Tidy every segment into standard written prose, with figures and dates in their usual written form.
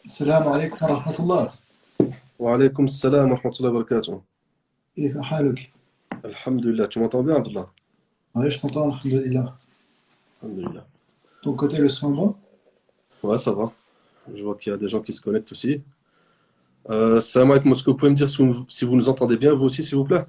السلام عليكم ورحمة الله. وعليكم السلام ورحمة الله وبركاته. كيف حالك؟ Alhamdulillah, tu m'entends bien, Abdullah? Oui, je t'entends, alhamdulillah. Alhamdulillah. Ton côté, le son bon? Ouais, ça va. Je vois qu'il y a des gens qui se connectent aussi. Salam alaikum, est-ce que vous pouvez me dire si vous nous entendez bien, vous aussi, s'il vous plaît?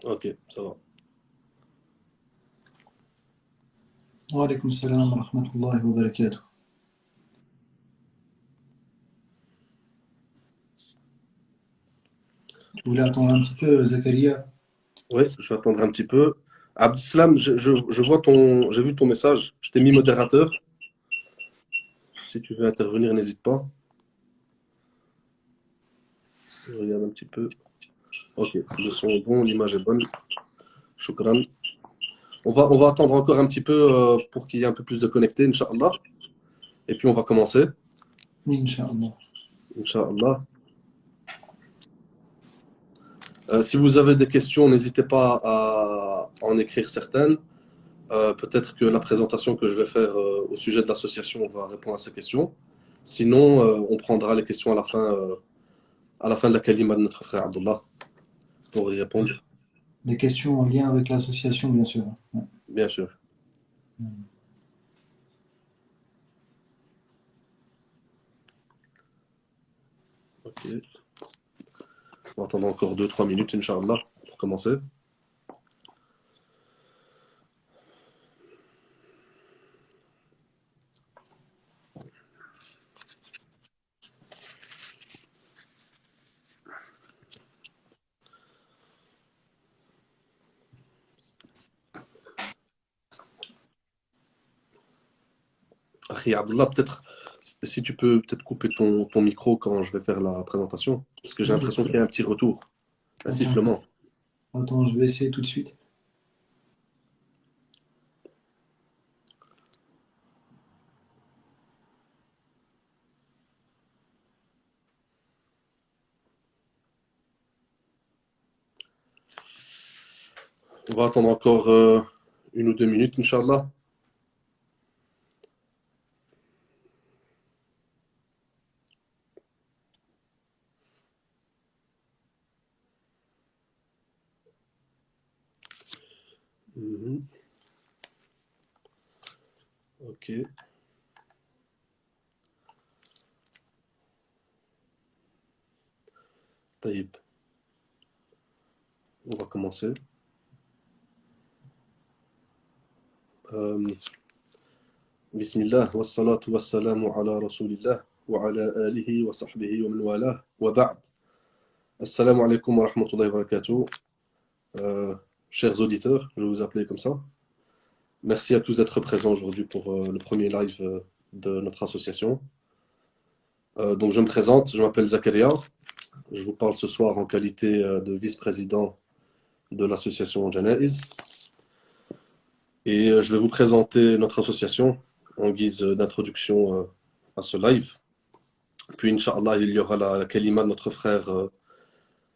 Ok, ça va. Wa alaykoum salam wa rahmatullahi wa barakatuh. Tu voulais attendre un petit peu, Zakaria? Oui, je vais attendre un petit peu. Abdeslam, je vois j'ai vu ton message. Je t'ai mis modérateur. Si tu veux intervenir, n'hésite pas. Je regarde un petit peu. Ok, le son est bon, l'image est bonne. Shukran. On va attendre encore un petit peu pour qu'il y ait un peu plus de connectés, Inch'Allah. Et puis on va commencer, Inch'Allah. Inch'Allah. Si vous avez des questions, n'hésitez pas à en écrire certaines. Peut-être que la présentation que je vais faire au sujet de l'association va répondre à ces questions. Sinon, on prendra les questions à la fin de la kalima de notre frère Abdullah pour y répondre, Des questions en lien avec l'association, bien sûr. Ouais. bien sûr. Ok. On va attendre encore 2 3 minutes, Inch'Allah, pour commencer. Akhi Abdullah, peut-être, si tu peux peut-être couper ton micro quand je vais faire la présentation, parce que j'ai Oui, bien l'impression sûr. qu'il y a un petit retour, un Attends, sifflement. attends, je vais essayer tout de suite. On va attendre encore 1 ou 2 minutes, Inch'Allah. Mhm. Ok, taïb. On va commencer. Euh, Bismillah, wassalatu wassalamu ala rasulillah, wa ala alihi wa sahbihi wa man walah, wa ba'd. Assalamu alaikum wa rahmatullahi wa barakatuh. Chers auditeurs, je vais vous appeler comme ça. Merci à tous d'être présents aujourd'hui pour le premier live de notre association. Donc je me présente, je m'appelle Zakaria. Je vous parle ce soir en qualité de vice-président de l'association Janaiz. Et je vais vous présenter notre association en guise d'introduction à ce live. Puis, Inch'Allah, il y aura la kalima de notre frère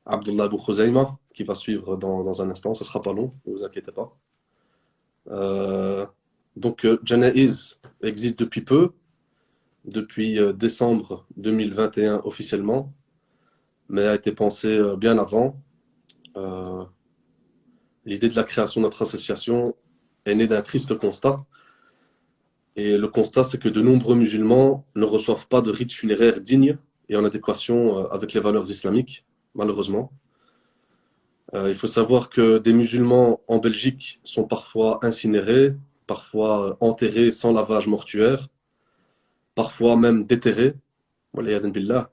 Abdullah Abu Khuzaima qui va suivre dans un instant. Ce ne sera pas long, ne vous inquiétez pas. Euh, Janaiz existe depuis peu, depuis décembre 2021 officiellement, mais a été pensé bien avant. Euh, L'idée de la création de notre association est née d'un triste constat. Et le constat, c'est que de nombreux musulmans ne reçoivent pas de rites funéraires dignes et en adéquation avec les valeurs islamiques, malheureusement. Il faut savoir que des musulmans en Belgique sont parfois incinérés, parfois enterrés sans lavage mortuaire, parfois même déterrés. Waliyadhan billah.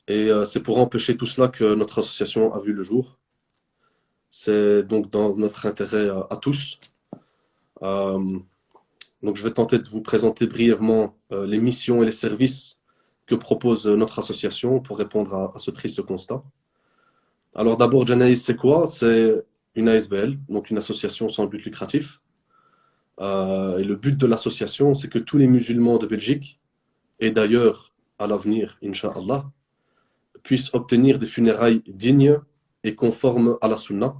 Et c'est pour empêcher tout cela que notre association a vu le jour. C'est donc dans notre intérêt à tous. Euh, Donc, je vais tenter de vous présenter brièvement les missions et les services que propose notre association pour répondre à ce triste constat. Alors, d'abord, Janaïs, c'est quoi? C'est une ASBL, donc une association sans but lucratif. Et le but de l'association, c'est que tous les musulmans de Belgique et d'ailleurs à l'avenir, Inch'Allah, puissent obtenir des funérailles dignes et conformes à la Sunna.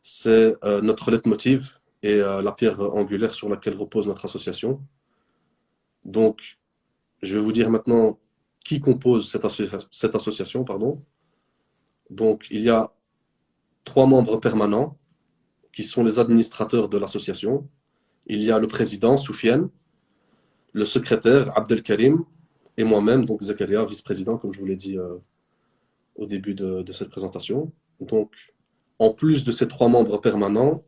C'est notre leitmotiv et la pierre angulaire sur laquelle repose notre association. Donc, je vais vous dire maintenant qui compose cette association. Pardon. Donc, il y a 3 membres permanents qui sont les administrateurs de l'association. Il y a le président, Soufiane, le secrétaire, Abdelkarim, et moi-même, donc Zakaria, vice-président, comme je vous l'ai dit au début de cette présentation. Donc, en plus de ces 3 membres permanents,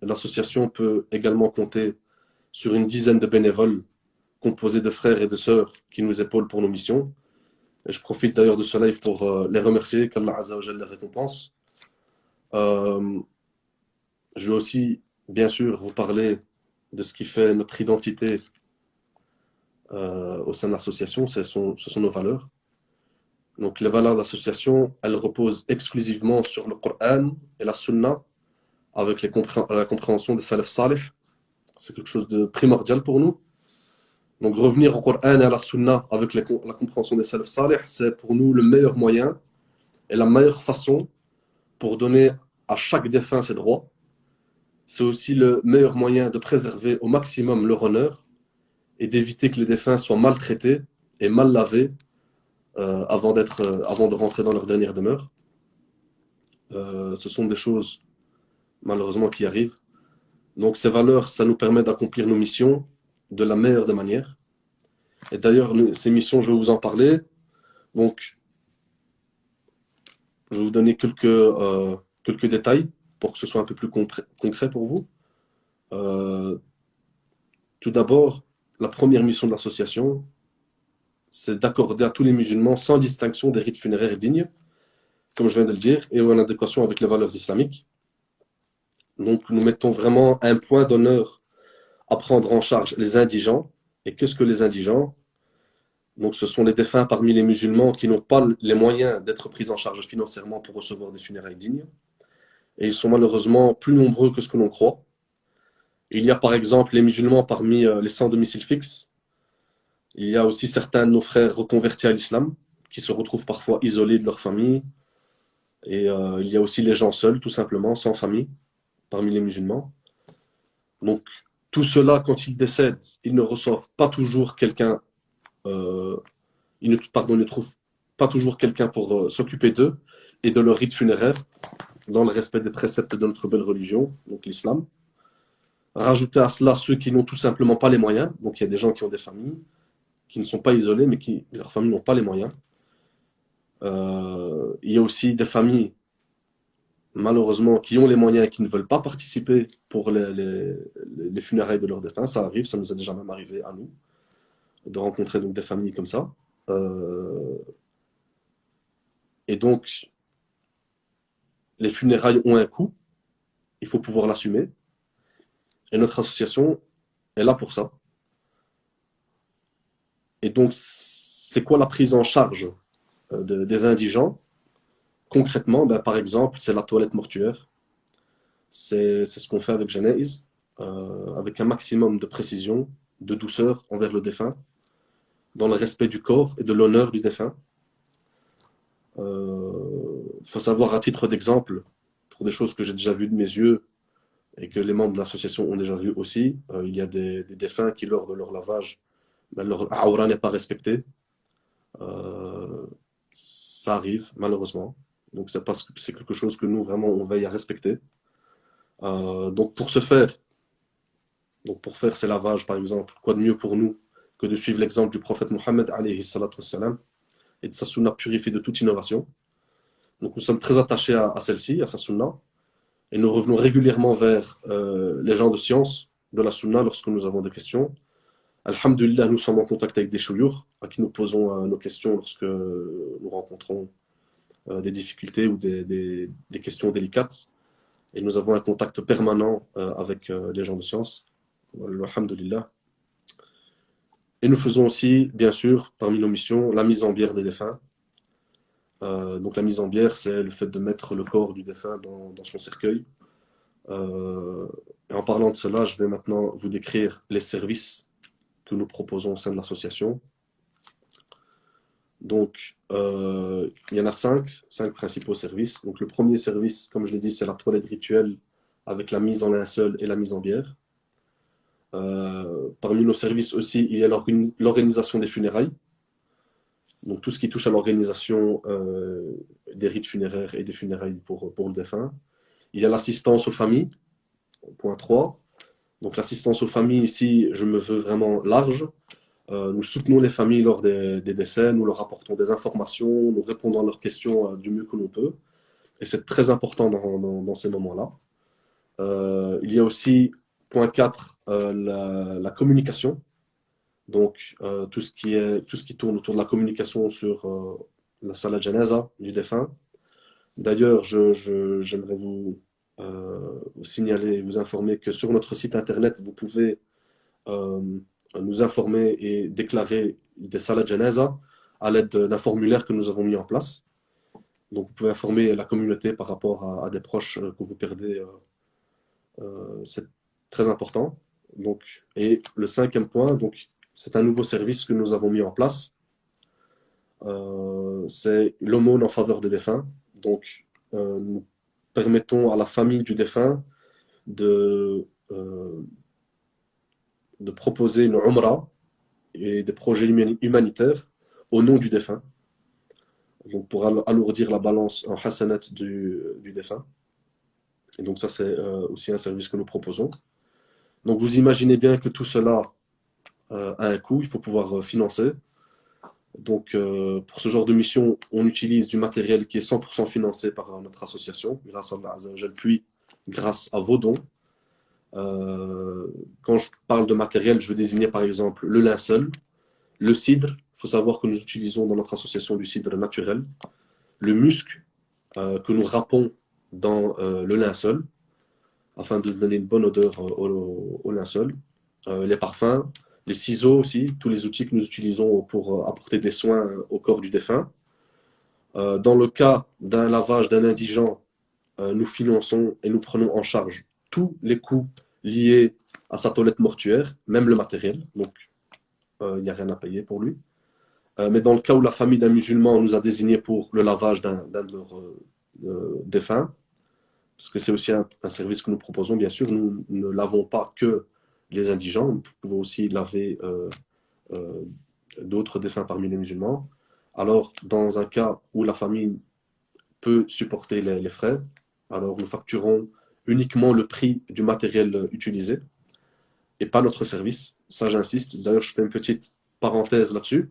l'association peut également compter sur une dizaine de bénévoles composés de frères et de sœurs qui nous épaulent pour nos missions. Et je profite d'ailleurs de ce live pour les remercier, qu'Allah Azza wa Jalla les récompense. Euh, je vais aussi, bien sûr, vous parler de ce qui fait notre identité au sein de l'association, ce sont nos valeurs. Donc les valeurs de l'association, elles reposent exclusivement sur le Coran et la Sunna, avec la compréhension des salaf salih. C'est quelque chose de primordial pour nous. Donc revenir au Coran et à la Sunna avec la compréhension des salaf salih, c'est pour nous le meilleur moyen et la meilleure façon pour donner à chaque défunt ses droits. C'est aussi le meilleur moyen de préserver au maximum leur honneur et d'éviter que les défunts soient maltraités et mal lavés avant de rentrer dans leur dernière demeure. Ce sont des choses malheureusement qui arrivent. Donc ces valeurs, ça nous permet d'accomplir nos missions de la meilleure des manières. Et d'ailleurs, ces missions, je vais vous en parler. Donc, je vais vous donner quelques détails pour que ce soit un peu plus concret pour vous. Tout d'abord, la première mission de l'association, c'est d'accorder à tous les musulmans, sans distinction, des rites funéraires dignes, comme je viens de le dire, et en adéquation avec les valeurs islamiques. Donc, nous mettons vraiment un point d'honneur à prendre en charge les indigents. Et qu'est-ce que les indigents? Donc, ce sont les défunts parmi les musulmans qui n'ont pas les moyens d'être pris en charge financièrement pour recevoir des funérailles dignes. Et ils sont malheureusement plus nombreux que ce que l'on croit. Il y a par exemple les musulmans parmi les sans domicile fixe. Il y a aussi certains de nos frères reconvertis à l'islam qui se retrouvent parfois isolés de leur famille. Et il y a aussi les gens seuls, tout simplement, sans famille, parmi les musulmans. Donc, tout cela, quand ils décèdent, ils ne reçoivent pas toujours quelqu'un, ils ne trouvent pas toujours quelqu'un pour s'occuper d'eux et de leur rite funéraire, dans le respect des préceptes de notre belle religion, donc l'islam. Rajouter à cela ceux qui n'ont tout simplement pas les moyens. Donc, il y a des gens qui ont des familles, qui ne sont pas isolés, mais qui, leurs familles n'ont pas les moyens. Il y a aussi des familles, malheureusement, qui ont les moyens et qui ne veulent pas participer pour les funérailles de leurs défunts. Ça arrive, ça nous est déjà même arrivé à nous, de rencontrer donc des familles comme ça. Et donc, les funérailles ont un coût, il faut pouvoir l'assumer. Et notre association est là pour ça. Et donc, c'est quoi la prise en charge des indigents? Concrètement, ben, par exemple, c'est la toilette mortuaire. C'est ce qu'on fait avec Janaïs, avec un maximum de précision, de douceur envers le défunt, dans le respect du corps et de l'honneur du défunt. Faut savoir, à titre d'exemple, pour des choses que j'ai déjà vues de mes yeux et que les membres de l'association ont déjà vues aussi, il y a des défunts qui, lors de leur lavage, ben, leur aura n'est pas respectée. Ça arrive, malheureusement. Donc, c'est parce que c'est quelque chose que nous, vraiment, on veille à respecter. Donc, pour faire ces lavages, par exemple, quoi de mieux pour nous que de suivre l'exemple du prophète Mohammed, alayhi salatu wassalam, et de sa sunna purifiée de toute innovation. Donc, nous sommes très attachés à celle-ci, à sa sunna, et nous revenons régulièrement vers les gens de science de la sunna lorsque nous avons des questions. Alhamdulillah, nous sommes en contact avec des chouyours à qui nous posons nos questions lorsque nous rencontrons des difficultés ou des questions délicates. Et nous avons un contact permanent avec les gens de science. Alhamdulillah. Et nous faisons aussi, bien sûr, parmi nos missions, la mise en bière des défunts. Donc la mise en bière, c'est le fait de mettre le corps du défunt dans son cercueil. Et en parlant de cela, je vais maintenant vous décrire les services que nous proposons au sein de l'association. Donc, il y en a cinq principaux services. Donc, le premier service, comme je l'ai dit, c'est la toilette rituelle avec la mise en linceul et la mise en bière. Parmi nos services aussi, il y a l'organisation des funérailles. Donc, tout ce qui touche à l'organisation des rites funéraires et des funérailles pour le défunt. Il y a l'assistance aux familles, point 3. Donc, l'assistance aux familles, ici, je me veux vraiment large. Nous soutenons les familles lors des décès, nous leur apportons des informations, nous répondons à leurs questions du mieux que l'on peut. Et c'est très important dans ces moments-là. Il y a aussi, point 4, la communication. Donc, tout ce qui tourne autour de la communication sur la salat janaza du défunt. D'ailleurs, j'aimerais vous signaler, vous informer que sur notre site internet, vous pouvez euh, nous informer et déclarer des salat janaza à l'aide d'un formulaire que nous avons mis en place. Donc, vous pouvez informer la communauté par rapport à des proches que vous perdez. C'est très important. Donc, et le cinquième point, donc, c'est un nouveau service que nous avons mis en place. C'est l'aumône en faveur des défunts. Donc, nous permettons à la famille du défunt de proposer une umrah et des projets humanitaires au nom du défunt. Donc, pour alourdir la balance en hasanat du défunt. Et donc, ça, c'est aussi un service que nous proposons. Donc, vous imaginez bien que tout cela a un coût, il faut pouvoir financer. Donc, pour ce genre de mission, on utilise du matériel qui est 100% financé par notre association, grâce à Allah Azza wa Jal, puis grâce à vos dons. Quand je parle de matériel, je veux désigner par exemple le linceul, le cidre. Il faut savoir que nous utilisons dans notre association du cidre naturel, le musc que nous râpons dans le linceul, afin de donner une bonne odeur au linceul, les parfums, les ciseaux aussi, tous les outils que nous utilisons pour apporter des soins au corps du défunt. Dans le cas d'un lavage d'un indigent, nous finançons et nous prenons en charge tous les coûts liés à sa toilette mortuaire, même le matériel, donc il n'y a rien à payer pour lui. Mais dans le cas où la famille d'un musulman nous a désigné pour le lavage d'un de leurs défunts, parce que c'est aussi un service que nous proposons, bien sûr, nous ne lavons pas que les indigents, nous pouvons aussi laver euh, d'autres défunts parmi les musulmans. Alors, dans un cas où la famille peut supporter les frais, alors nous facturons uniquement le prix du matériel utilisé et pas notre service. Ça, j'insiste. D'ailleurs, je fais une petite parenthèse là-dessus.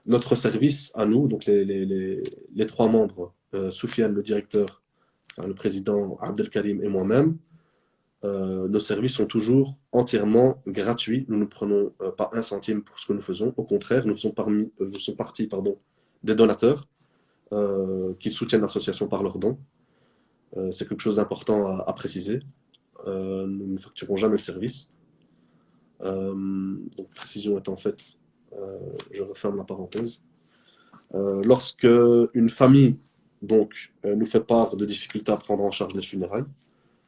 Notre service à nous, donc les trois membres, Soufiane, le directeur, enfin, le président Abdelkarim et moi-même, nos services sont toujours entièrement gratuits. Nous ne prenons pas un centime pour ce que nous faisons. Au contraire, nous faisons partie des donateurs qui soutiennent l'association par leurs dons. C'est quelque chose d'important à préciser. Nous ne facturons jamais le service. Donc, précision étant faite, je referme la parenthèse. Lorsque une famille nous fait part de difficultés à prendre en charge les funérailles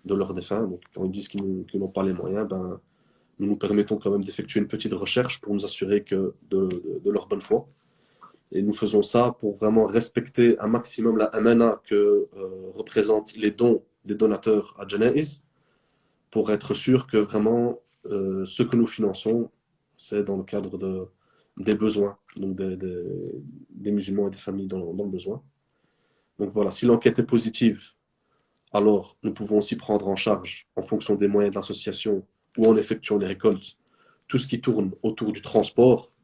de leurs défunts, donc quand ils disent qu'ils n'ont pas les moyens, nous nous permettons quand même d'effectuer une petite recherche pour nous assurer de leur bonne foi. Et nous faisons ça pour vraiment respecter un maximum la amana que représentent les dons des donateurs à Janaiz, pour être sûr que vraiment ce que nous finançons, c'est dans le cadre des besoins, donc des musulmans et des familles dans le besoin. Donc voilà, si l'enquête est positive, alors nous pouvons aussi prendre en charge, en fonction des moyens de l'association ou en effectuant les récoltes, tout ce qui tourne autour du transport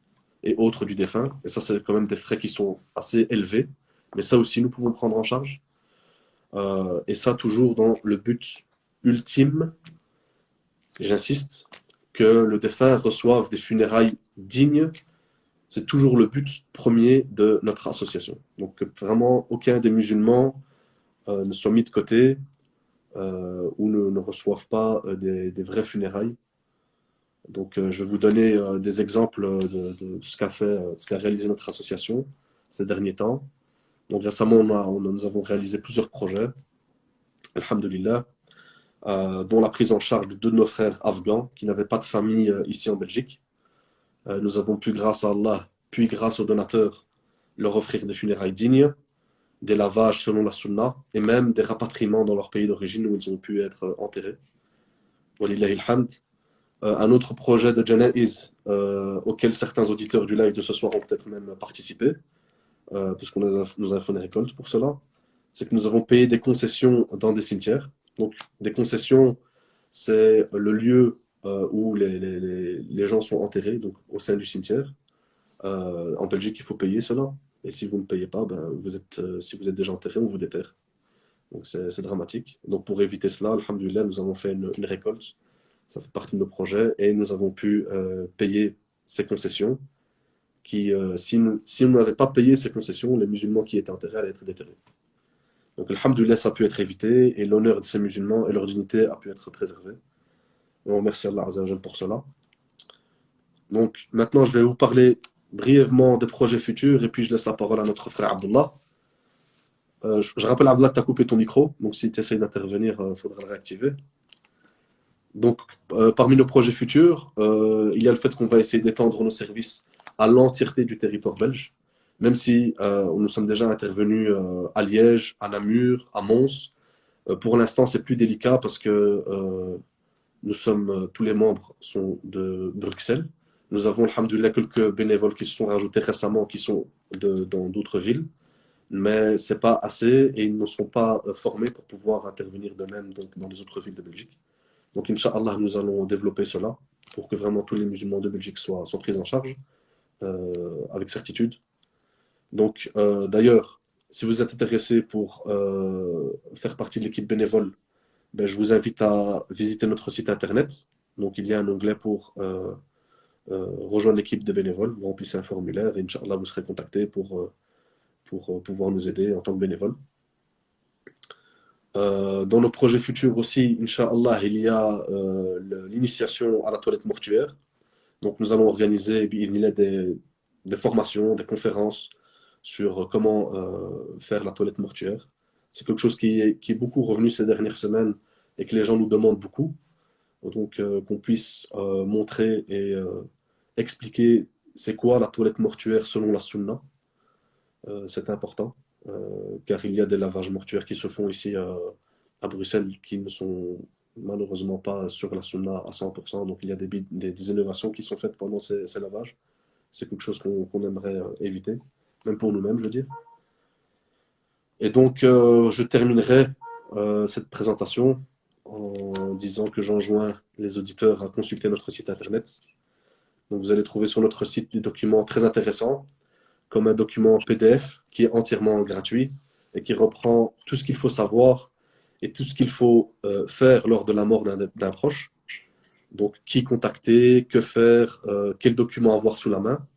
et autres du défunt. Et ça, c'est quand même des frais qui sont assez élevés. Mais ça aussi, nous pouvons prendre en charge. Et ça, toujours dans le but ultime, j'insiste, que le défunt reçoive des funérailles dignes. C'est toujours le but premier de notre association. Donc, que vraiment, aucun des musulmans ne soit mis de côté ou ne reçoivent pas des vraies funérailles. Donc, je vais vous donner des exemples de ce qu'a réalisé notre association ces derniers temps. Donc, récemment, nous avons réalisé plusieurs projets, alhamdulillah, dont la prise en charge de deux de nos frères afghans qui n'avaient pas de famille ici en Belgique. Nous avons pu, grâce à Allah, puis grâce aux donateurs, leur offrir des funérailles dignes, des lavages selon la sunna, et même des rapatriements dans leur pays d'origine où ils ont pu être enterrés. Walillahi alhamd. Un autre projet de Janaiz auquel certains auditeurs du live de ce soir ont peut-être même participé, puisqu'on nous a fait une récolte pour cela, c'est que nous avons payé des concessions dans des cimetières. Donc, des concessions, c'est le lieu où les gens sont enterrés, donc au sein du cimetière. En Belgique, il faut payer cela. Et si vous ne payez pas, ben, si vous êtes déjà enterré, on vous déterre. Donc, c'est dramatique. Donc, pour éviter cela, alhamdoulilah, nous avons fait une récolte. Ça fait partie de nos projets. Et nous avons pu payer ces concessions qui, si on n'avait pas payé ces concessions, les musulmans qui étaient enterrés allaient être déterrés. Donc, alhamdoulilah, ça a pu être évité et l'honneur de ces musulmans et leur dignité a pu être préservé. Et on remercie Allah Azza wa Jal pour cela. Donc, maintenant, je vais vous parler brièvement des projets futurs et puis je laisse la parole à notre frère Abdullah. Je rappelle, Abdullah, que tu as coupé ton micro, donc si tu essaies d'intervenir, il faudra le réactiver. Donc, parmi nos projets futurs, il y a le fait qu'on va essayer d'étendre nos services à l'entièreté du territoire belge, même si nous sommes déjà intervenus à Liège, à Namur, à Mons. Pour l'instant, c'est plus délicat parce que tous les membres sont de Bruxelles. Nous avons, alhamdoulilah, quelques bénévoles qui se sont rajoutés récemment, qui sont dans d'autres villes, mais ce n'est pas assez et ils ne sont pas formés pour pouvoir intervenir de même dans les autres villes de Belgique. Donc, Inch'Allah, nous allons développer cela pour que vraiment tous les musulmans de Belgique soient pris en charge avec certitude. Donc, d'ailleurs, si vous êtes intéressé pour faire partie de l'équipe bénévole, ben, je vous invite à visiter notre site internet. Donc, il y a un onglet pour rejoindre l'équipe des bénévoles. Vous remplissez un formulaire et Inch'Allah, vous serez contacté pour pouvoir nous aider en tant que bénévole. Dans nos projets futurs aussi, Inch'Allah, il y a l'initiation à la toilette mortuaire. Donc, nous allons organiser des formations, des conférences sur comment faire la toilette mortuaire. C'est quelque chose qui est beaucoup revenu ces dernières semaines et que les gens nous demandent beaucoup. Donc, qu'on puisse montrer et expliquer c'est quoi la toilette mortuaire selon la sunna. C'est important, car il y a des lavages mortuaires qui se font ici à Bruxelles qui ne sont malheureusement pas sur la sunna à 100%. Donc, il y a des innovations qui sont faites pendant ces lavages. C'est quelque chose qu'on aimerait éviter, même pour nous-mêmes, je veux dire. Et donc, je terminerai cette présentation en disant que j'enjoins les auditeurs à consulter notre site internet. Donc, vous allez trouver sur notre site des documents très intéressants, comme un document PDF qui est entièrement gratuit et qui reprend tout ce qu'il faut savoir et tout ce qu'il faut faire lors de la mort d'un proche. Donc, qui contacter, que faire, quel document avoir sous la main.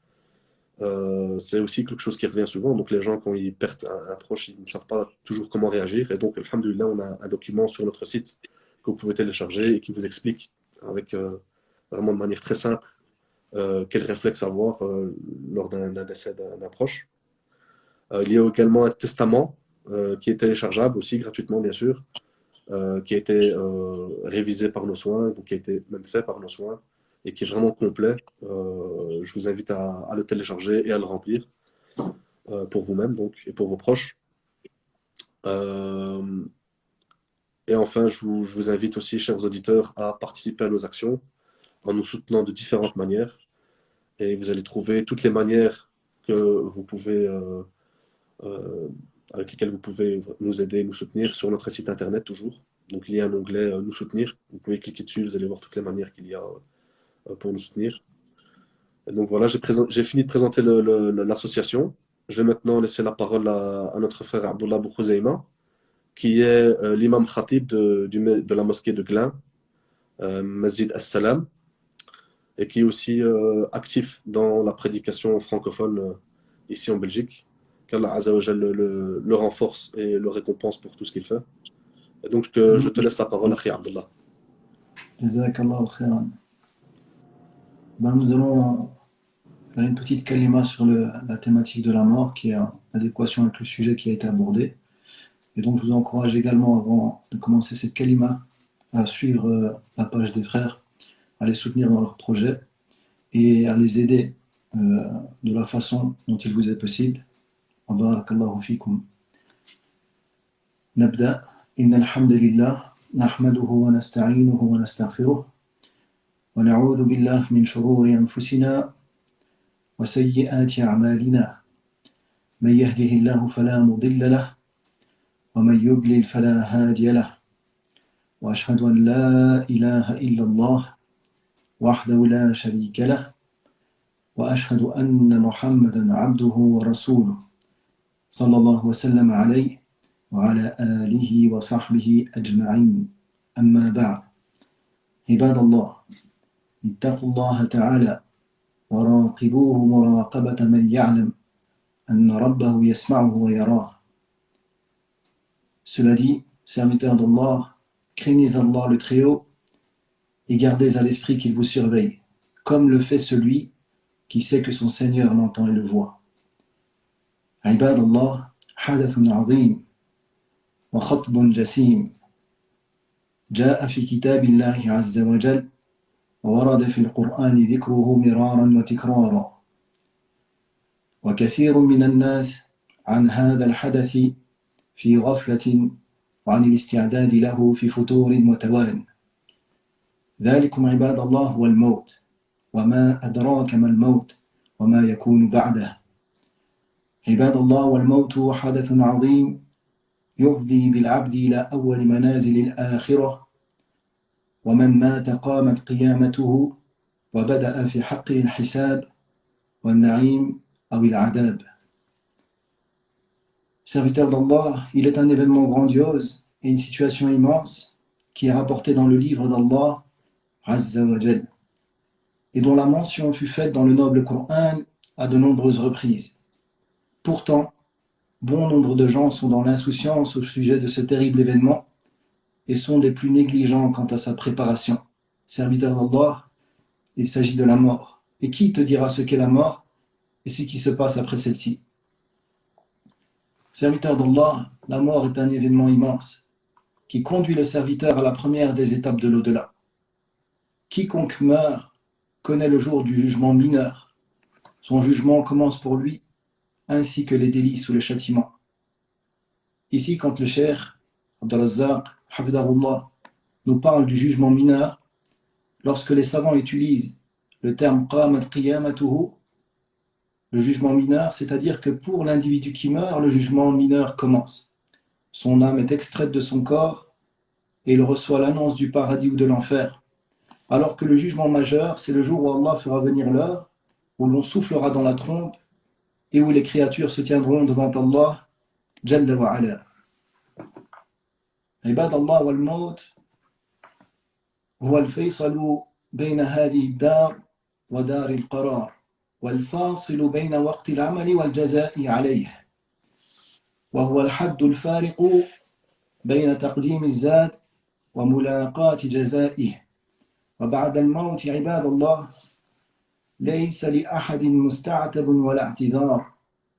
C'est aussi quelque chose qui revient souvent. Donc, les gens, quand ils perdent un proche, ils ne savent pas toujours comment réagir. Et donc, alhamdoulilah, on a un document sur notre site que vous pouvez télécharger et qui vous explique avec vraiment de manière très simple quel réflexe avoir lors d'un décès d'un proche. Il y a également un testament qui est téléchargeable aussi gratuitement, bien sûr, qui a été révisé par nos soins, donc qui a été même fait par nos soins et qui est vraiment complet. Je vous invite à le télécharger et à le remplir pour vous-même donc, et pour vos proches. Et enfin, je vous invite aussi, chers auditeurs, à participer à nos actions en nous soutenant de différentes manières. Et vous allez trouver toutes les manières que vous pouvez, avec lesquelles vous pouvez nous aider, nous soutenir sur notre site internet toujours. Donc il y a un onglet nous soutenir. Vous pouvez cliquer dessus, vous allez voir toutes les manières qu'il y a pour nous soutenir. Et donc voilà, j'ai fini de présenter l'association. Je vais maintenant laisser la parole à notre frère Abdullah Boukhouzeyma, qui est l'imam khatib de la mosquée de Glin, Masjid As-Salam, et qui est aussi actif dans la prédication francophone ici en Belgique. Qu'Allah Azza wa Jal le renforce et le récompense pour tout ce qu'il fait. Et donc je te laisse la parole, Akhi Abdullah. Jazakallahu khairan. Ben, nous allons faire une petite kalima sur la thématique de la mort qui est en adéquation avec le sujet qui a été abordé. Et donc je vous encourage également, avant de commencer cette kalima, à suivre la page des frères, à les soutenir dans leurs projets et à les aider de la façon dont il vous est possible. وبارك الله فيكم. نبدأ. إن الحمد لله نحمده ونستعينه ونستغفره ونعوذ بالله من شرور أنفسنا وسيئات أعمالنا. من يهده الله فلا مضل له ومن يضلل فلا هادي له وأشهد أن لا إله إلا الله وحده لا شريك له وأشهد أن محمدا عبده ورسوله صلى الله وسلم عليه وعلى آله وصحبه أجمعين. أما بعد. عباد الله، اتقوا الله تعالى وراقبوه مراقبة من يعلم أن ربه يسمعه ويراه. Cela dit, serviteurs d'Allah, craignez Allah le Très-Haut et gardez à l'esprit qu'il vous surveille, comme le fait celui qui sait que son Seigneur l'entend et le voit. عباد الله، حدث عظيم وخطب جسيم جاء في كتاب الله عز وجل وورد في القرآن ذكره مرارا وتكرارا، وكثير من الناس عن هذا الحدث في غفلة وعن الاستعداد له في فتور وتوان. ذلكم عباد الله هو الموت، وما أدراك ما الموت وما يكون بعده. عباد الله، والموت حدث عظيم يفضي بالعبد إلى أول منازل الآخرة، ومن مات قامت قيامته وبدأ في حقه الحساب والنعيم أو العذاب. Serviteur d'Allah, il est un événement grandiose et une situation immense qui est rapportée dans le livre d'Allah Azza wa Jal et dont la mention fut faite dans le noble Coran à de nombreuses reprises. Pourtant, bon nombre de gens sont dans l'insouciance au sujet de ce terrible événement et sont des plus négligents quant à sa préparation. Serviteur d'Allah, il s'agit de la mort. Et qui te dira ce qu'est la mort et ce qui se passe après celle-ci? Serviteur d'Allah, la mort est un événement immense qui conduit le serviteur à la première des étapes de l'au-delà. Quiconque meurt connaît le jour du jugement mineur. Son jugement commence pour lui, ainsi que les délices ou le châtiment. Ici, quand le cheikh Abdul-Razzaq Hafidahullah nous parle du jugement mineur, lorsque les savants utilisent le terme qamat qiyamatuhu, le jugement mineur, c'est-à-dire que pour l'individu qui meurt, le jugement mineur commence. Son âme est extraite de son corps et il reçoit l'annonce du paradis ou de l'enfer. Alors que le jugement majeur, c'est le jour où Allah fera venir l'heure, où l'on soufflera dans la trompe et où les créatures se tiendront devant Allah Jalla wa Ala. عباد الله، والموت هو الفيصل بين هذه الدار ودار القرار، والفاصل بين وقت العمل والجزاء عليه، وهو الحد الفارق بين تقديم الزاد وملاقاة جزائه. وبعد الموت عباد الله ليس لأحد مستعتب ولا اعتذار،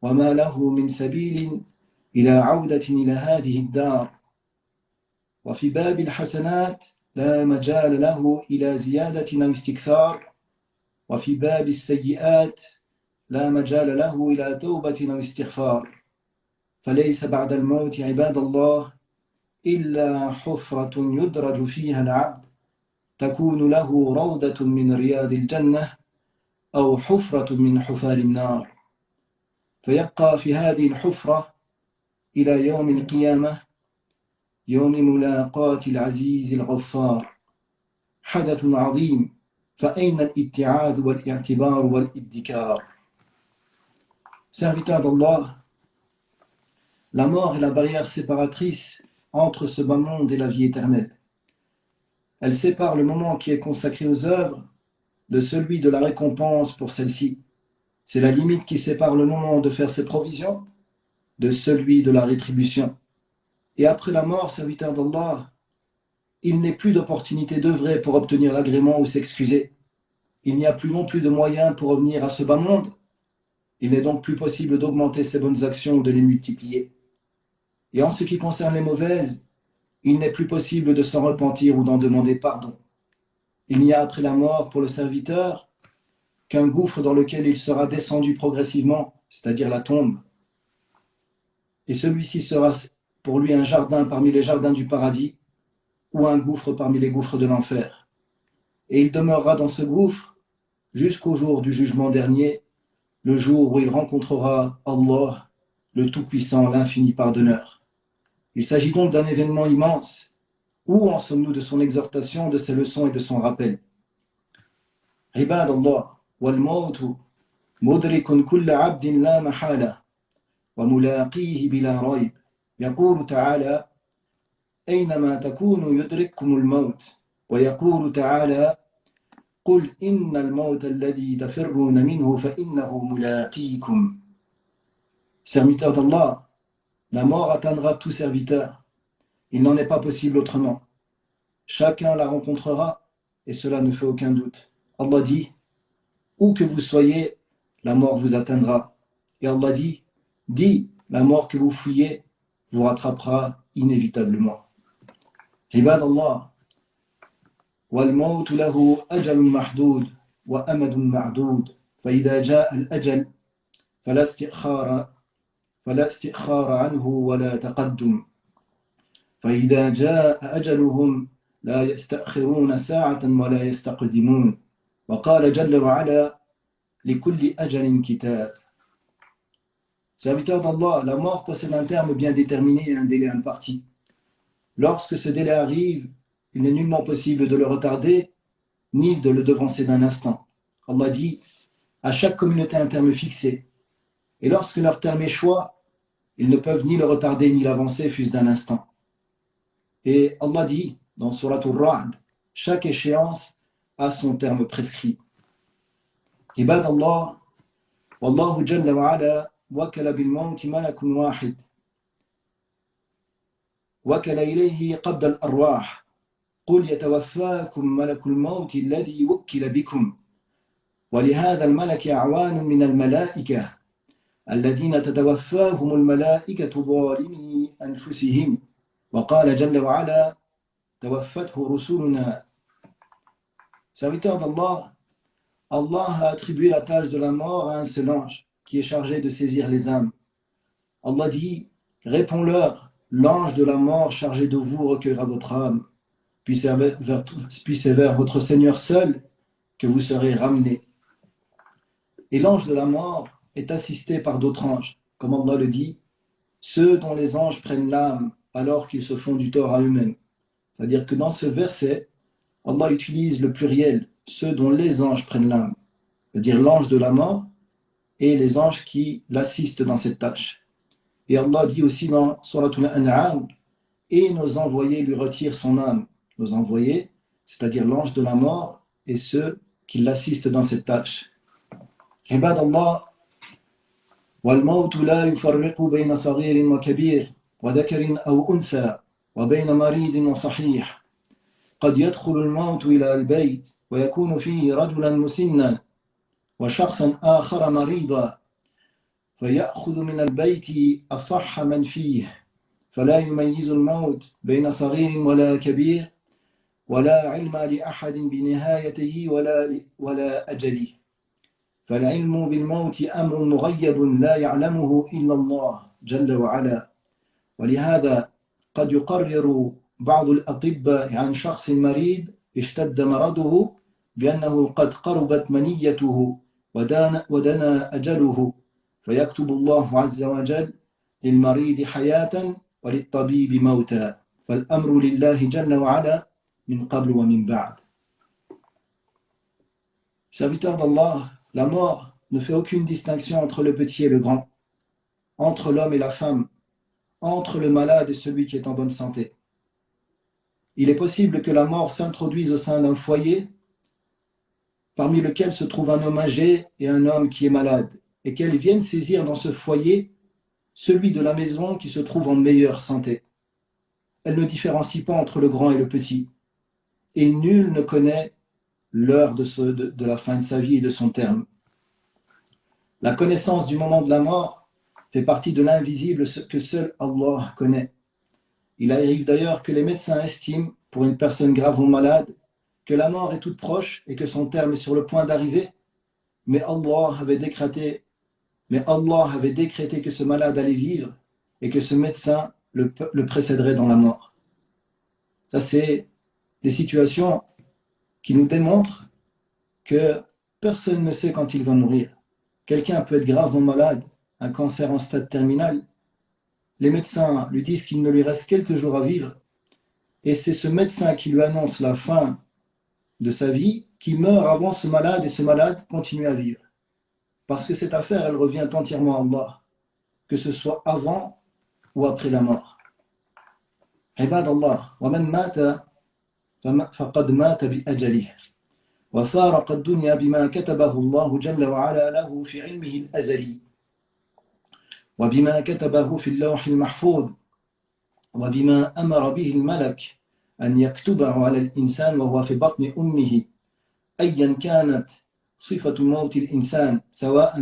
وما له من سبيل إلى عودة إلى هذه الدار. وفي باب الحسنات لا مجال له إلى زيادة أو استكثار، وفي باب السيئات لا مجال له إلى توبة أو استغفار. فليس بعد الموت عباد الله إلا حفرة يدرج فيها العبد تكون له روضة من رياض الجنة أو حفرة من حفار النار، فيبقى في هذه الحفرة إلى يوم القيامة، يوم ملاقاة العزيز الغفار. حدث عظيم، فأين الاتعاذ والاعتبار والادكار؟ Serviteur d'Allah, la mort est la barrière séparatrice entre ce bas monde et la vie éternelle. Elle sépare le moment qui est consacré aux œuvres de celui de la récompense pour celle-ci. C'est la limite qui sépare le moment de faire ses provisions de celui de la rétribution. Et après la mort, serviteur d'Allah, il n'est plus d'opportunité d'œuvrer pour obtenir l'agrément ou s'excuser. Il n'y a plus non plus de moyens pour revenir à ce bas monde. Il n'est donc plus possible d'augmenter ses bonnes actions ou de les multiplier. Et en ce qui concerne les mauvaises, il n'est plus possible de s'en repentir ou d'en demander pardon. Il n'y a après la mort pour le serviteur qu'un gouffre dans lequel il sera descendu progressivement, c'est-à-dire la tombe. et celui-ci sera pour lui un jardin parmi les jardins du paradis ou un gouffre parmi les gouffres de l'enfer. Et il demeurera dans ce gouffre jusqu'au jour du jugement dernier, le jour où il rencontrera Allah, le Tout-Puissant, l'Infini Pardonneur. Il s'agit donc d'un événement immense. Où en sommes-nous de son exhortation, de ses leçons et de son rappel? عباد الله والموت مدرك كل عبد لا محالة وملاقيه بلا ريب يقول تعالى أينما تكونوا يدرككم الموت ويقول تعالى قل إن الموت الذي تفرون منه فإنه ملاقيكم. Serviteur d'Allah, la mort atteindra tout serviteur. Il n'en est pas possible autrement. Chacun la rencontrera et cela ne fait aucun doute. Allah dit, où que vous soyez, la mort vous atteindra. Et Allah dit, dis, la mort que vous fuyez vous rattrapera inévitablement. عباد الله والموت له أجل محدود وأمد معدود فإذا جاء الأجل فلا استئخار عنه ولا تقدم فإذا جاء أجلهم لا يستأخرون ساعة ولا يستقدمون وقال جل وعلا لكل أجل كتاب. Serviteur d'Allah, la mort possède un terme bien déterminé et un délai imparti. Lorsque ce délai arrive, il n'est nullement possible de le retarder, ni de le devancer d'un instant. Allah dit, à chaque communauté un terme fixé. Et lorsque leur terme échoit, ils ne peuvent ni le retarder ni l'avancer, fût-ce d'un instant. Et Allah dit, dans Surat Ar-Ra'd, chaque échéance a son terme prescrit. Ibad Allah, Wallahu Jalla wa Ala, wakala bil mawti malakun wahid. وكل إليه قبض الأرواح قل يتوفاكم ملك الموت الذي وكل بكم ولهذا الملك أعوان من الملائكة الذين تتوفاهم الملائكة ظالمي أنفسهم وقال جل وعلا توفته رسلنا. Serviteur d'Allah, Allah a attribué la tâche de la mort à un seul ange qui est chargé de saisir les âmes. Allah dit, réponds-leur, l'ange de la mort chargé de vous recueillera votre âme, puis c'est vers votre Seigneur seul que vous serez ramenés. Et l'ange de la mort est assisté par d'autres anges, comme Allah le dit, ceux dont les anges prennent l'âme alors qu'ils se font du tort à eux-mêmes. C'est-à-dire que dans ce verset, Allah utilise le pluriel, ceux dont les anges prennent l'âme, c'est-à-dire l'ange de la mort et les anges qui l'assistent dans cette tâche. Et Allah dit aussi dans Surat Al-An'am, et nos envoyés lui retirent son âme. Nos envoyés, c'est-à-dire l'ange de la mort et ceux qui l'assistent dans cette tâche. عباد الله والموت لا يفرق بين صغير وكبير وذكر أو أنثى وبين مريض وصحيح قد يدخل الموت إلى البيت ويكون فيه رجلا مسنا وشخصا آخر مريضا فيأخذ من البيت أصح من فيه فلا يميز الموت بين صغير ولا كبير ولا علم لأحد بنهايته ولا أجله فالعلم بالموت أمر مغيب لا يعلمه إلا الله جل وعلا ولهذا قد يقرر بعض الأطباء عن شخص مريض اشتد مرضه بأنه قد قربت منيته ودنا أجله فيكتب الله عز وجل للمريض حياة وللطبيب موتا فالأمر لله جل وعلا من قبل ومن بعد. Serviteur d'Allah, la mort ne fait aucune distinction entre le petit et le grand, entre l'homme et la femme, entre le malade et celui qui est en bonne santé. Il est possible que la mort s'introduise au sein d'un foyer parmi lequel se trouve un homme âgé et un homme qui est malade, et qu'elle vienne saisir dans ce foyer celui de la maison qui se trouve en meilleure santé. Elle ne différencie pas entre le grand et le petit, et nul ne connaît l'heure de la fin de sa vie et de son terme. La connaissance du moment de la mort fait partie de l'invisible que seul Allah connaît. Il arrive d'ailleurs que les médecins estiment, pour une personne grave ou malade, que la mort est toute proche et que son terme est sur le point d'arriver, mais Allah avait décrété que ce malade allait vivre et que ce médecin le précéderait dans la mort. Ça, c'est des situations qui nous démontrent que personne ne sait quand il va mourir. Quelqu'un peut être gravement malade, un cancer en stade terminal. Les médecins lui disent qu'il ne lui reste quelques jours à vivre, et c'est ce médecin qui lui annonce la fin de sa vie qui meurt avant ce malade, et ce malade continue à vivre. Parce que cette affaire, elle revient entièrement à Allah, que ce soit avant ou après la mort. عباد الله ومن مات فقد مات بأجله وفارق الدنيا بما كتبه الله جل وعلا له في علمه الأزلي وبما كتبه في اللوح المحفوظ وبما أمر به الملك أن يكتبه على الإنسان وهو في بطن أمه أيا كانت صفة موت الإنسان سواء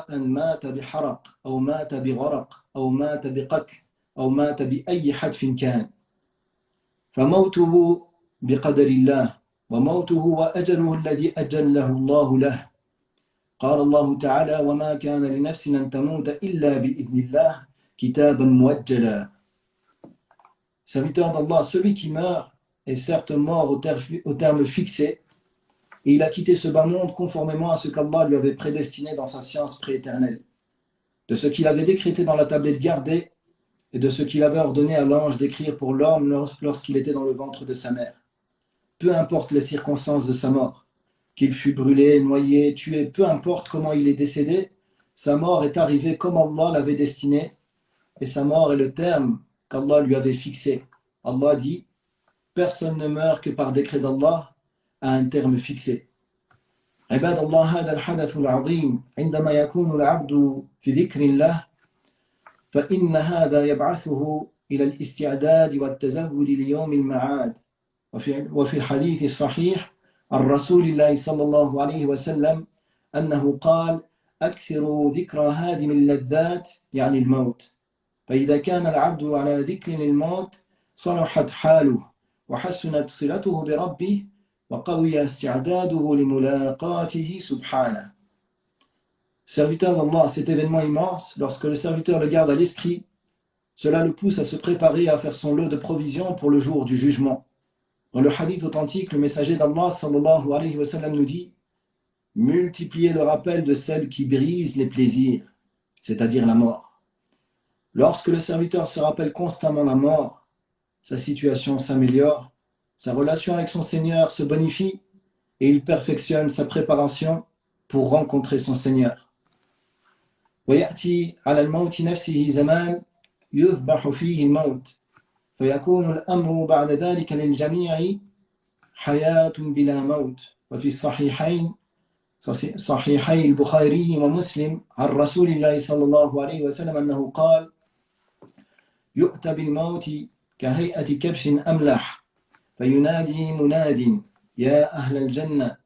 مات بحرق أو مات بغرق أو مات بقتل أو مات بأي حدث كان فموته بقدر الله وموته وأجله الذي أجله الله له قال الله تعالى وما كان لنفس أن تموت إلا بإذن الله كتابا موجلا. Serviteur d'Allah, celui qui meurt est certes mort au terme fixé, et il a quitté ce bas monde conformément à ce qu'Allah lui avait prédestiné dans sa science prééternelle, de ce qu'il avait décrété dans la tablette gardée et de ce qu'il avait ordonné à l'ange d'écrire pour l'homme lorsqu'il était dans le ventre de sa mère. Peu importe les circonstances de sa mort, qu'il fût brûlé, noyé, tué, peu importe comment il est décédé, sa mort est arrivée comme Allah l'avait destiné, et sa mort est le terme qu'Allah lui avait fixé. Allah dit, personne ne meurt que par décret d'Allah à un terme fixé. عباد الله هذا الحدث العظيم عندما يكون العبد في ذكر الله فإن هذا يبعثه إلى الاستعداد والتزود ليوم المعاد وفي الحديث الصحيح عن رسول الله صلى الله عليه وسلم أنه قال أكثروا ذكر هادم اللذات يعني الموت فإذا كان العبد على ذكر الموت صلحت حاله وحسنت صلته بربه وقوي استعداده لملاقاته سبحانه. Serviteur d'Allah, cet événement immense, lorsque le serviteur le garde à l'esprit, cela le pousse à se préparer à faire son lot de provisions pour le jour du jugement. Dans le hadith authentique, le messager d'Allah sallallahu alayhi wa sallam nous dit « Multipliez le rappel de celle qui brise les plaisirs, c'est-à-dire la mort. » Lorsque le serviteur se rappelle constamment la mort, sa situation s'améliore, sa relation avec son Seigneur se bonifie et il perfectionne sa préparation pour rencontrer son Seigneur. ويأتي على الموت نفسه زمان يذبح فيه الموت فيكون الأمر بعد ذلك للجميع حياة بلا موت وفي الصحيحين صحيحي البخاري ومسلم عن رسول الله صلى الله عليه وسلم أنه قال يؤتى بالموت كهيئة كبش أملح فينادي مناد يا أهل الجنة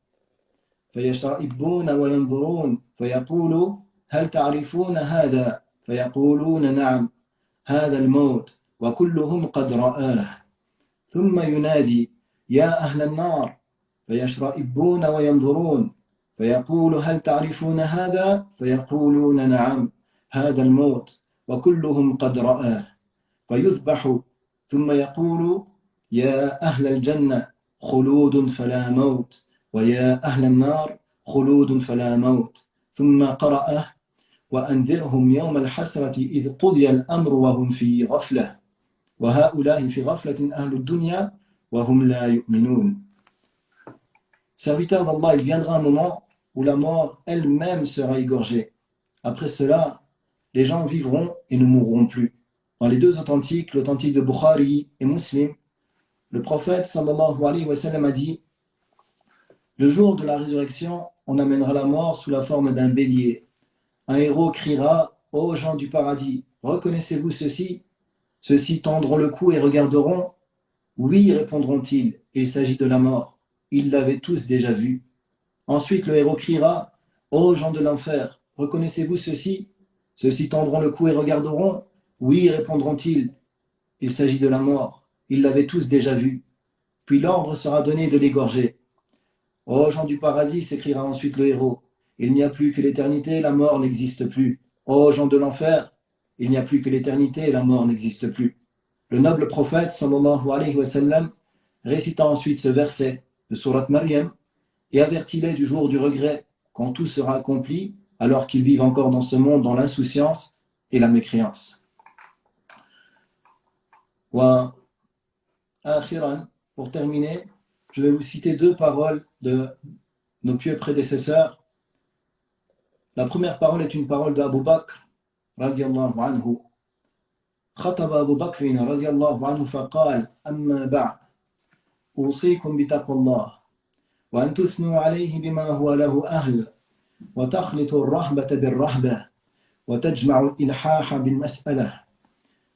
فيشرئبون وينظرون فيقول هل تعرفون هذا فيقولون نعم هذا الموت وكلهم قد رآه ثم ينادي يا أهل النار فيشرئبون وينظرون فيقول هل تعرفون هذا فيقولون نعم هذا الموت وكلهم قد رآه فيذبح ثم يقول يا أهل الجنة خلود فلا موت ويا أهل النار خلود فلا موت ثم قرأ وأنذرهم يوم الحسرة إذ قضي الأمر وهم في غفلة وهؤلاء في غفلة أهل الدنيا وهم لا يؤمنون. Serviteur d'Allah, il viendra un moment où la mort elle-même sera égorgée. Après cela, les gens vivront et ne mourront plus. Dans les deux authentiques, l'authentique de Bukhari et Muslim, le prophète sallallahu alayhi wa sallam a dit le jour de la résurrection, on amènera la mort sous la forme d'un bélier. Un héros criera ô gens du paradis, reconnaissez-vous ceci? Ceux-ci tendront le cou et regarderont. Oui, répondront-ils, et il s'agit de la mort. Ils l'avaient tous déjà vu. Ensuite, le héros criera ô gens de l'enfer, reconnaissez-vous ceci? Ceux-ci tendront le cou et regarderont. Oui, répondront-ils, il s'agit de la mort. Ils l'avaient tous déjà vu. Puis l'ordre sera donné de l'égorger. Ô gens du paradis, s'écriera ensuite le héros, il n'y a plus que l'éternité, la mort n'existe plus. Ô gens de l'enfer, il n'y a plus que l'éternité et la mort n'existe plus. Le noble prophète, sallallahu alayhi wa sallam, récita ensuite ce verset de Surat Maryam et avertit-les du jour du regret, quand tout sera accompli, alors qu'ils vivent encore dans ce monde dans l'insouciance et la mécréance. Wa akhiran, pour terminer, je vais vous citer deux paroles de nos pieux prédécesseurs. La première parole est une parole d'Abu Bakr, radiallahu anhu. خطب أبو بكر رضي الله عنه فقال أما بعد أوصيكم بتقوى الله وأن تثنوا عليه بما هو له أهل وتخلطوا الرهبة بالرهبة وتجمعوا الإلحاح بالمسألة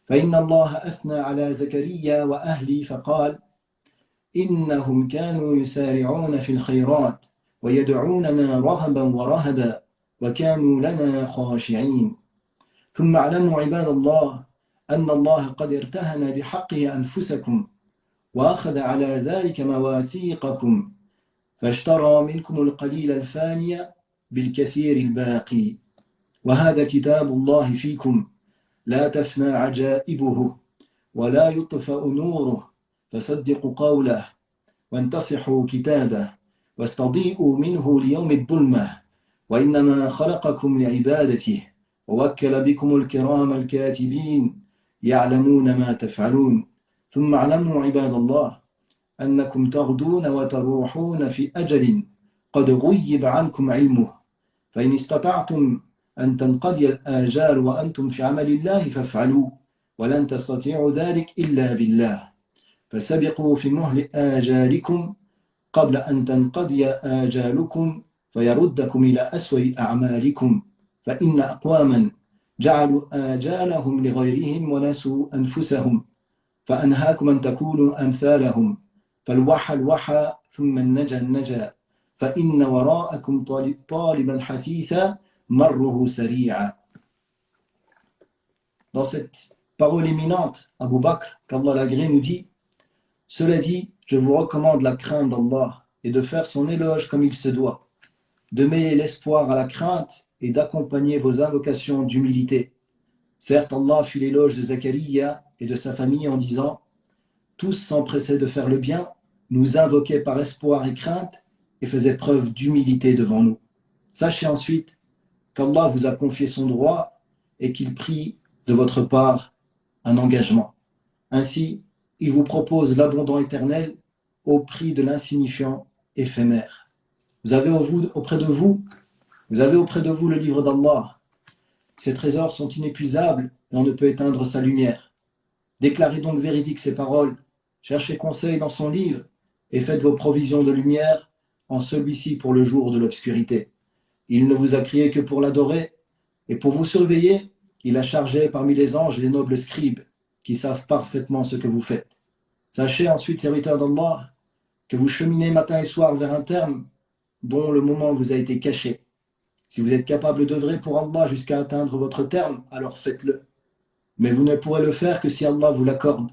فإن الله أثنى على زكريا وأهلي فقال إنهم كانوا يسارعون في الخيرات ويدعوننا رهبا ورهبا وكانوا لنا خاشعين ثم اعلموا عباد الله أن الله قد ارتهن بحقه أنفسكم وأخذ على ذلك مواثيقكم فاشترى منكم القليل الفاني بالكثير الباقي وهذا كتاب الله فيكم لا تفنى عجائبه ولا يطفأ نوره فصدقوا قوله وانتصحوا كتابه واستضيئوا منه ليوم الظلمة وإنما خلقكم لعبادته ووكل بكم الكرام الكاتبين يعلمون ما تفعلون ثم اعلموا عباد الله أنكم تغدون وتروحون في أجل قد غيب عنكم علمه فإن استطعتم أن تنقضي الآجال وأنتم في عمل الله فافعلوا ولن تستطيعوا ذلك إلا بالله فسبقوا في مهل آجالكم قبل أن تنقضي آجالكم فيردكم إلى أسوأ أعمالكم فإن أقواما جعلوا آجالهم لغيرهم ونسوا أنفسهم فأنهاكم أن تكونوا أمثالهم فالوحى الوحى ثم النجا النجا فإن وراءكم طالبا حثيثا مره سريعا. Dans cette parole éminente, Abu Bakr, qu'Allah l'agrée, nous dit: cela dit, je vous recommande la crainte d'Allah et de faire son éloge comme il se doit, de mêler l'espoir à la crainte et d'accompagner vos invocations d'humilité. Certes, Allah fit l'éloge de Zachariah et de sa famille en disant: tous s'empressaient de faire le bien, nous invoquaient par espoir et crainte et faisaient preuve d'humilité devant nous. Sachez ensuite qu'Allah vous a confié son droit et qu'il prie de votre part un engagement. Ainsi, il vous propose l'abondant éternel au prix de l'insignifiant éphémère. Vous avez auprès de vous le livre d'Allah. Ces trésors sont inépuisables et on ne peut éteindre sa lumière. Déclarez donc véridiques ces paroles, cherchez conseil dans son livre et faites vos provisions de lumière en celui-ci pour le jour de l'obscurité. Il ne vous a créé que pour l'adorer et pour vous surveiller, il a chargé parmi les anges les nobles scribes qui savent parfaitement ce que vous faites. Sachez ensuite, serviteurs d'Allah, que vous cheminez matin et soir vers un terme dont le moment vous a été caché. Si vous êtes capable d'œuvrer pour Allah jusqu'à atteindre votre terme, alors faites-le. Mais vous ne pourrez le faire que si Allah vous l'accorde.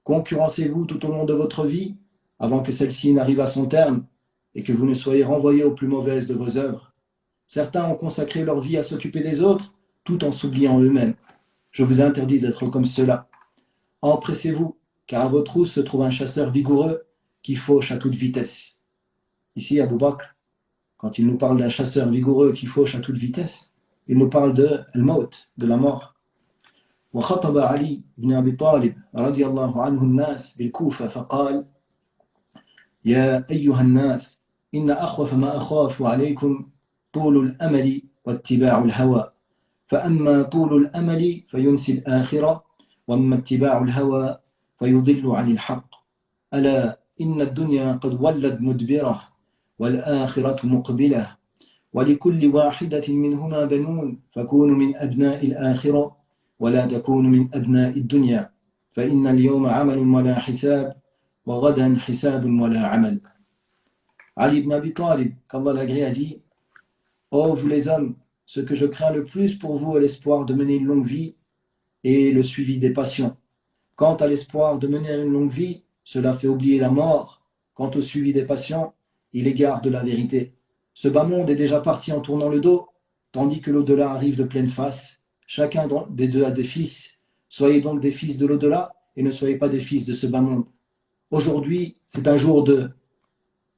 Concurrencez-vous tout au long de votre vie avant que celle-ci n'arrive à son terme et que vous ne soyez renvoyés aux plus mauvaises de vos œuvres. Certains ont consacré leur vie à s'occuper des autres tout en s'oubliant eux-mêmes. Je vous interdis d'être comme cela. Empressez-vous, car à votre trousse se trouve un chasseur vigoureux qui fauche à toute vitesse. Ici, Abu Bakr, quand il nous parle d'un chasseur vigoureux qui fauche à toute vitesse, il nous parle de al-maut, de la mort. وخطب علي بن أبي طالب رضي الله عنه الناس بالكوفة فقال: يا أيها الناس إن أخوف ما أخاف عليكم طول الأمل واتباع الهوى فأما طول الأمل فينسي الآخرة وأما اتباع الهوى فيضل عن الحق ألا إن الدنيا قد ولت مدبرة والآخرة مقبلة ولكل واحدة منهما بنون فكونوا من أبناء الآخرة ولا تكونوا من أبناء الدنيا فإن اليوم عمل ولا حساب وغدا حساب ولا عمل. Ali ibn Abi Talib, qu'Allah l'agrée, a dit: ô vous les hommes, ce que je crains le plus pour vous est l'espoir de mener une longue vie et le suivi des passions. Quant à l'espoir de mener une longue vie, cela fait oublier la mort. Quant au suivi des passions, il égare de la vérité. Ce bas monde est déjà parti en tournant le dos, tandis que l'au-delà arrive de pleine face. Chacun des deux a des fils. Soyez donc des fils de l'au-delà et ne soyez pas des fils de ce bas monde. Aujourd'hui, c'est un jour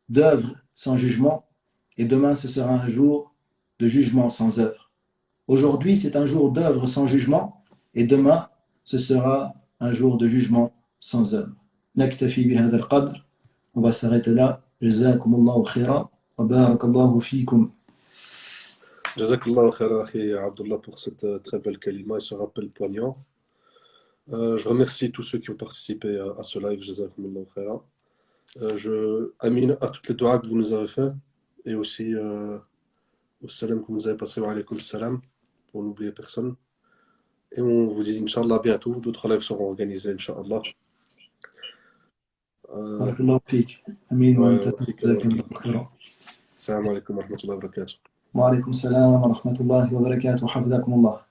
d'œuvre sans jugement et demain, ce sera un jour de jugement sans œuvre. Aujourd'hui, c'est un jour d'œuvre sans jugement et demain, ce sera un jour de jugement sans œuvre. نكتفي بهذا القدر. On va s'arrêter là. جزاكم الله خيرا وبارك الله فيكم. Jazakallah khair, akhi Abdullah, pour cette très belle kalima et ce rappel poignant. Je remercie tous ceux qui ont participé à ce live. Jazakumullah khair. Je amine à toutes les doigts que vous nous avez fait et aussi au salam que vous nous avez passé. Wa alaykum salam, pour n'oublier personne. Et on vous dit Inch'Allah bientôt. D'autres lives seront organisés, Inch'Allah. بارك الله فيك. امين وانت. وفيك جزاك الله خيرا. السلام عليكم ورحمة الله وبركاته. وعليكم السلام ورحمة الله وبركاته. حفظكم الله.